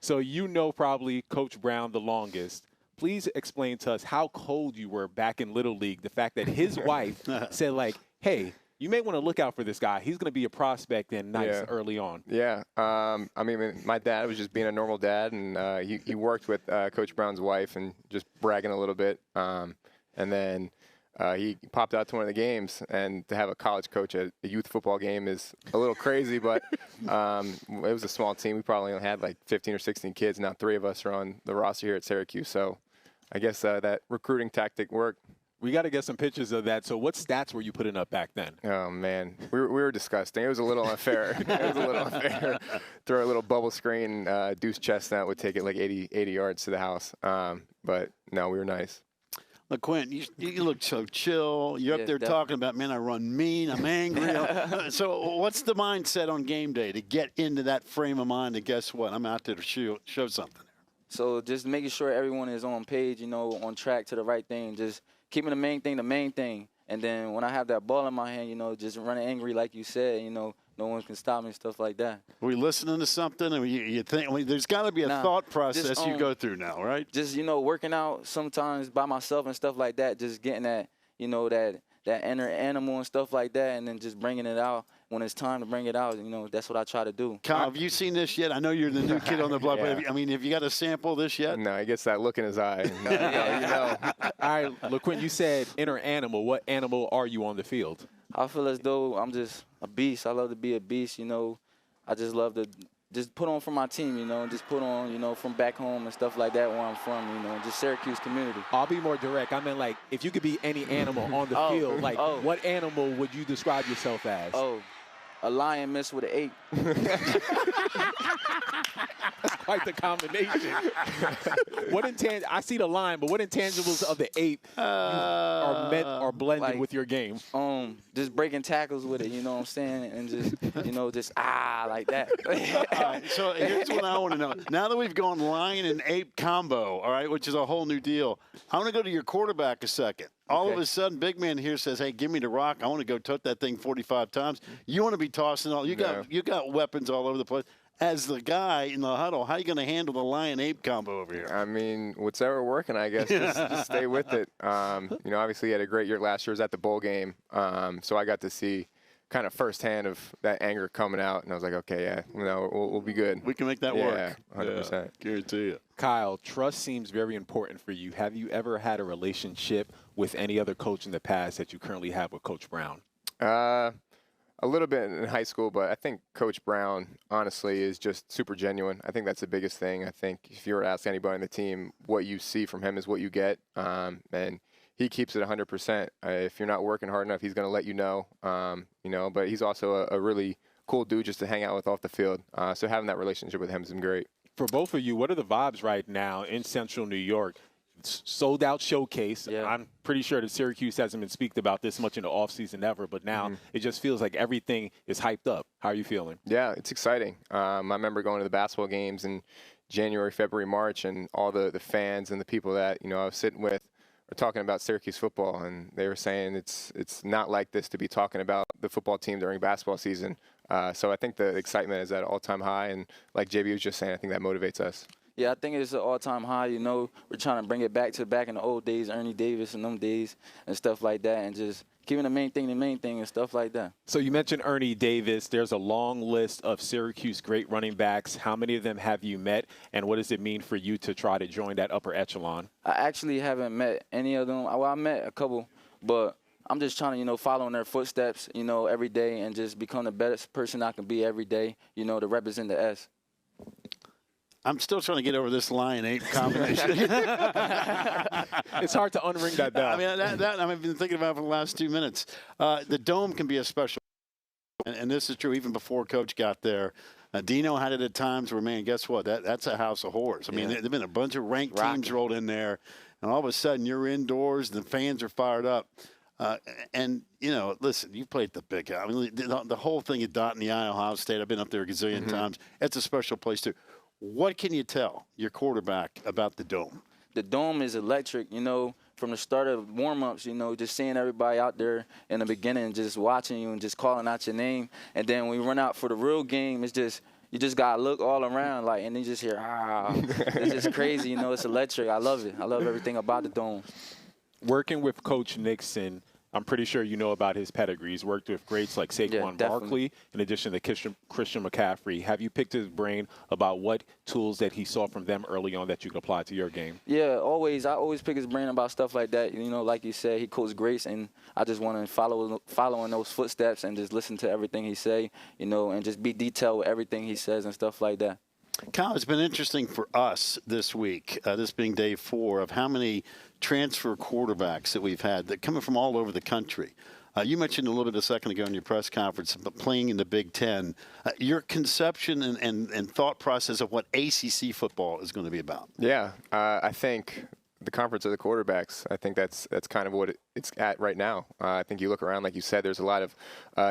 So you know probably Coach Brown the longest. Please explain to us how cold you were back in Little League. The fact that his wife said, like, hey, you may want to look out for this guy. He's going to be a prospect and nice early on. Yeah. I mean, my dad was just being a normal dad, and he worked with Coach Brown's wife and just bragging a little bit. And then he popped out to one of the games, and to have a college coach at a youth football game is a little crazy, but it was a small team. We probably only had like 15 or 16 kids. Now 3 of us are on the roster here at Syracuse. So I guess that recruiting tactic worked. We got to get some pictures of that. So what stats were you putting up back then? Oh, man. We were disgusting. It was a little unfair. Throw a little bubble screen, Deuce Chestnut would take it like 80 yards to the house. But, no, we were nice. LeQuint, you look so chill. You're up there talking about, man, I run mean, I'm angry. So what's the mindset on game day to get into that frame of mind? And guess what? I'm out there to show something. So just making sure everyone is on page, on track to the right thing. Just keeping the main thing. And then when I have that ball in my hand, just running angry like you said, no one can stop me, stuff like that. Are we listening to something? And you think there's got to be a thought process just, you go through now, right? Just, working out sometimes by myself and stuff like that, just getting that, that inner animal and stuff like that, and then just bringing it out when it's time to bring it out. That's what I try to do. Kyle, have you seen this yet? I know you're the new kid on the block, but have you got a sample of this yet? No, he gets that look in his eye. All right, LeQuint, you said inner animal. What animal are you on the field? I feel as though I'm just a beast. I love to be a beast, I just love to just put on for my team, just put on, from back home and stuff like that where I'm from, just Syracuse community. I'll be more direct. I mean, like, if you could be any animal on the field, like, what animal would you describe yourself as? A lion mixed with an ape. That's quite the combination. I see the lion, but what intangibles of the ape are blended with your game? Just breaking tackles with it, you know what I'm saying? And just, like that. All right, so here's what I want to know. Now that we've gone lion and ape combo, all right, which is a whole new deal, I want to go to your quarterback a second. All of a sudden, big man here says, hey, give me the rock. I want to go tote that thing 45 times. You want to be tossing all. You got weapons all over the place. As the guy in the huddle, how are you going to handle the lion-ape combo over here? I mean, whatever working, I guess. Just stay with it. Obviously he had a great year last year. Was at the bowl game. So I got to see kind of firsthand of that anger coming out. And I was like, okay, we'll be good. We can make that work. Yeah, 100%. Guarantee you. Kyle, trust seems very important for you. Have you ever had a relationship with any other coach in the past that you currently have with Coach Brown? A little bit in high school, but I think Coach Brown, honestly, is just super genuine. I think that's the biggest thing. I think if you were to ask anybody on the team, what you see from him is what you get. And he keeps it 100%. If you're not working hard enough, he's going to let you know. But he's also a really cool dude just to hang out with off the field. So having that relationship with him has been great. For both of you, what are the vibes right now in Central New York? Sold out showcase. Yeah. I'm pretty sure that Syracuse hasn't been speaked about this much in the offseason ever, but now it just feels like everything is hyped up. How are you feeling? Yeah, it's exciting. I remember going to the basketball games in January, February, March, and all the fans and the people that I was sitting with were talking about Syracuse football, and they were saying it's not like this to be talking about the football team during basketball season. So I think the excitement is at an all-time high, and like JB was just saying, I think that motivates us. Yeah, I think it's an all-time high. We're trying to bring it back in the old days, Ernie Davis and them days and stuff like that, and just keeping the main thing and stuff like that. So you mentioned Ernie Davis. There's a long list of Syracuse great running backs. How many of them have you met, and what does it mean for you to try to join that upper echelon? I actually haven't met any of them. Well, I met a couple, but I'm just trying to, follow in their footsteps, every day and just become the best person I can be every day, to represent the S. I'm still trying to get over this lion-ape combination. It's hard to unring that bell. I mean, that I've been thinking about for the last 2 minutes. The dome can be a special, and this is true even before Coach got there. Dino had it at times where, man, guess what? That's a house of horrors. I mean, there have been a bunch of ranked teams rolled in there, and all of a sudden you're indoors and the fans are fired up. And, listen, you played the big guy. I mean, the whole thing at Dot in the Eye, Ohio State, I've been up there a gazillion times. It's a special place, too. What can you tell your quarterback about the dome? The dome is electric, from the start of warm-ups, just seeing everybody out there in the beginning, just watching you and just calling out your name. And then when we run out for the real game, it's just, you just got to look all around, like, and then you just hear, it's just crazy, you know, it's electric. I love it. I love everything about the Dome. Working with Coach Nixon, I'm pretty sure you know about his pedigree. He's worked with greats like Saquon Barkley, in addition to Christian McCaffrey. Have you picked his brain about what tools that he saw from them early on that you can apply to your game? Yeah, always. I always pick his brain about stuff like that. You know, like you said, he coached greats, and I just want to follow in those footsteps and just listen to everything he say, you know, and just be detailed with everything he says and stuff like that. Kyle, it's been interesting for us this week, this being day 4, of how many transfer quarterbacks that we've had that coming from all over the country. You mentioned a little bit a second ago in your press conference about playing in the Big Ten. Your conception and thought process of what ACC football is going to be about. Yeah, I think the conference of the quarterbacks, I think that's kind of what it's at right now. I think you look around, like you said, there's a lot of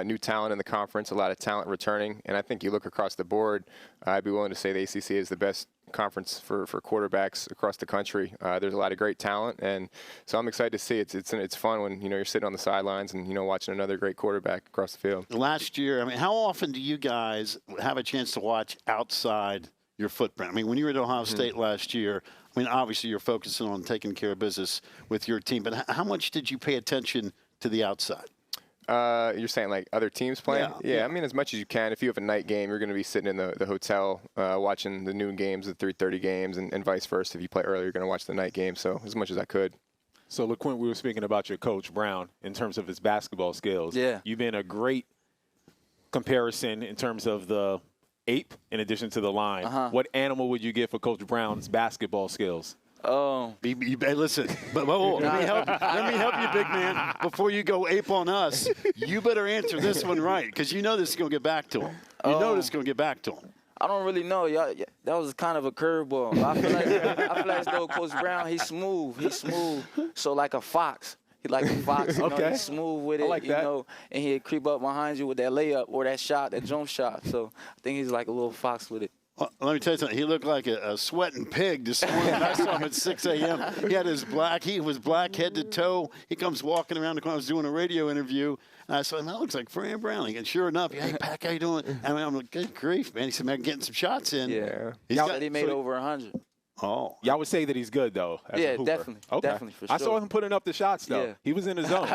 new talent in the conference, a lot of talent returning, and I think you look across the board, I'd be willing to say the ACC is the best conference for quarterbacks across the country. There's a lot of great talent, and so I'm excited to see it. It's fun when, you know, you're sitting on the sidelines and, you know, watching another great quarterback across the field. Last year, I mean, how often do you guys have a chance to watch outside your footprint? I mean, when you were at Ohio State last year, I mean, obviously you're focusing on taking care of business with your team, but how much did you pay attention to the outside? You're saying like other teams playing? Yeah, I mean, as much as you can. If you have a night game, you're going to be sitting in the hotel watching the noon games, the 3:30 games, and vice versa. If you play early, you're going to watch the night game. So as much as I could. So, LeQuint, we were speaking about your coach, Brown, in terms of his basketball skills. Yeah. You've been a great comparison in terms of the ape in addition to the line. What animal would you give for Coach Brown's basketball skills? Hey, listen, but let me help you, big man. Before you go ape on us, you better answer this one right, because you know this is going to get back to him. You know this is going to get back to him. I don't really know. Y'all, that was kind of a curveball. I feel like as though Coach Brown, he's smooth. He's smooth. So like a fox. He like a fox. You know, he's smooth with it. I like you know, and he'd creep up behind you with that layup or that shot, that jump shot. So I think he's like a little fox with it. Well, let me tell you something. He looked like a sweating pig this morning. I saw him at 6 a.m. He was black head to toe. He comes walking around the corner. I was doing a radio interview, and I saw him. That looks like Fran Browning. And sure enough, hey, Pac, how you doing? I mean, I'm like, good grief, man. He said, man, getting some shots in. Yeah. He made over 100. Oh. Y'all would say that he's good, though, as a hooper. Definitely. Okay. Definitely, for sure. I saw him putting up the shots, though. Yeah. He was in his zone.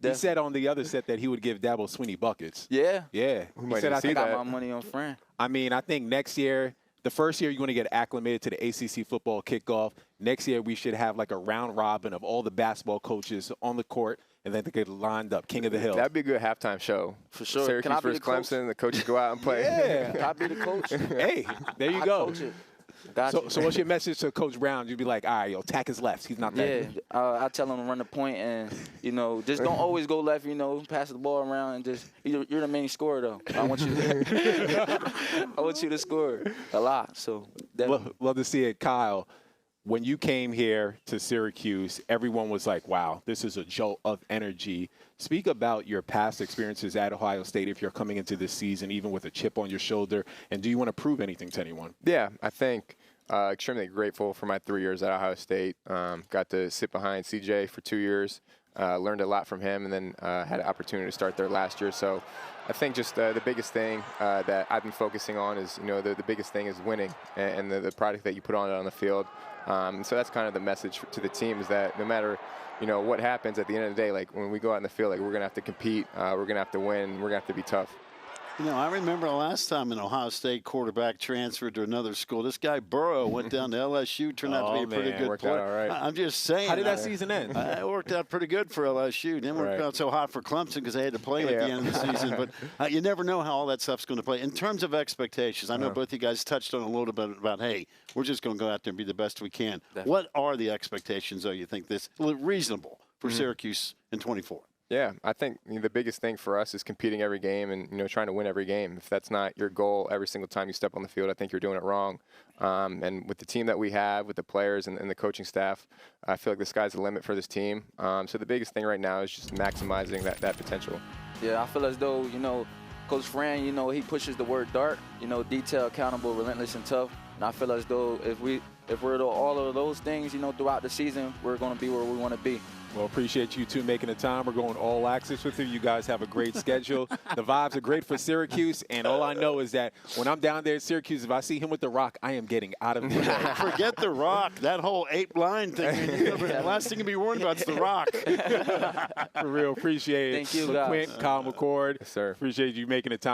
He said on the other set that he would give Dabo Swinney buckets. Yeah. Yeah. He said, I got my money on Fran. I mean, I think next year, the first year you're going to get acclimated to the ACC football kickoff. Next year we should have like a round robin of all the basketball coaches on the court, and then they get lined up, King of the Hill. That'd be a good halftime show. For sure. Syracuse versus Clemson, the coaches go out and play. Yeah. Can I be the coach? Hey, there you go. Coach it. Gotcha. So what's your message to Coach Brown? You'd be like, all right, yo, attack his left. He's not that good. I tell him to run the point and, you know, just don't always go left, you know, pass the ball around and just, you're the main scorer, though. I want you to score a lot. So love to see it. Kyle, when you came here to Syracuse, everyone was like, wow, this is a jolt of energy. Speak about your past experiences at Ohio State if you're coming into this season, even with a chip on your shoulder, and do you want to prove anything to anyone? Yeah, I think extremely grateful for my 3 years at Ohio State. Got to sit behind CJ for 2 years, learned a lot from him, and then had an opportunity to start there last year. So I think just the biggest thing that I've been focusing on is, you know, the biggest thing is winning and the product that you put on the field. So that's kind of the message to the team, is that no matter, you know, what happens at the end of the day, like when we go out in the field, like we're going to have to compete, we're going to have to win, we're going to have to be tough. You know, I remember the last time an Ohio State quarterback transferred to another school. This guy Burrow went down to LSU, turned out to be a pretty good player. Out all right. I'm just saying. How did that season end? It worked out pretty good for LSU. Didn't work out so hot for Clemson because they had to play him at the end of the season. But you never know how all that stuff's going to play. In terms of expectations, I know both you guys touched on a little bit about, hey, we're just going to go out there and be the best we can. Definitely. What are the expectations, though, you think this reasonable for Syracuse in 24? Yeah, I think the biggest thing for us is competing every game and, you know, trying to win every game. If that's not your goal every single time you step on the field, I think you're doing it wrong. And with the team that we have, with the players and the coaching staff, I feel like the sky's the limit for this team. So the biggest thing right now is just maximizing that potential. Yeah, I feel as though, you know, Coach Fran, you know, he pushes the word DART, you know, detailed, accountable, relentless, and tough. And I feel as though if we're all of those things, you know, throughout the season, we're going to be where we want to be. Well, appreciate you two making the time. We're going all access with you. You guys have a great schedule. The vibes are great for Syracuse, and all I know is that when I'm down there at Syracuse, if I see him with the Rock, I am getting out of there. Forget the Rock. That whole 8-line thing. The last thing to be worried about is the Rock. For real, appreciate it. Thank you, guys. LeQuint, Kyle McCord. Yes, sir. Appreciate you making the time.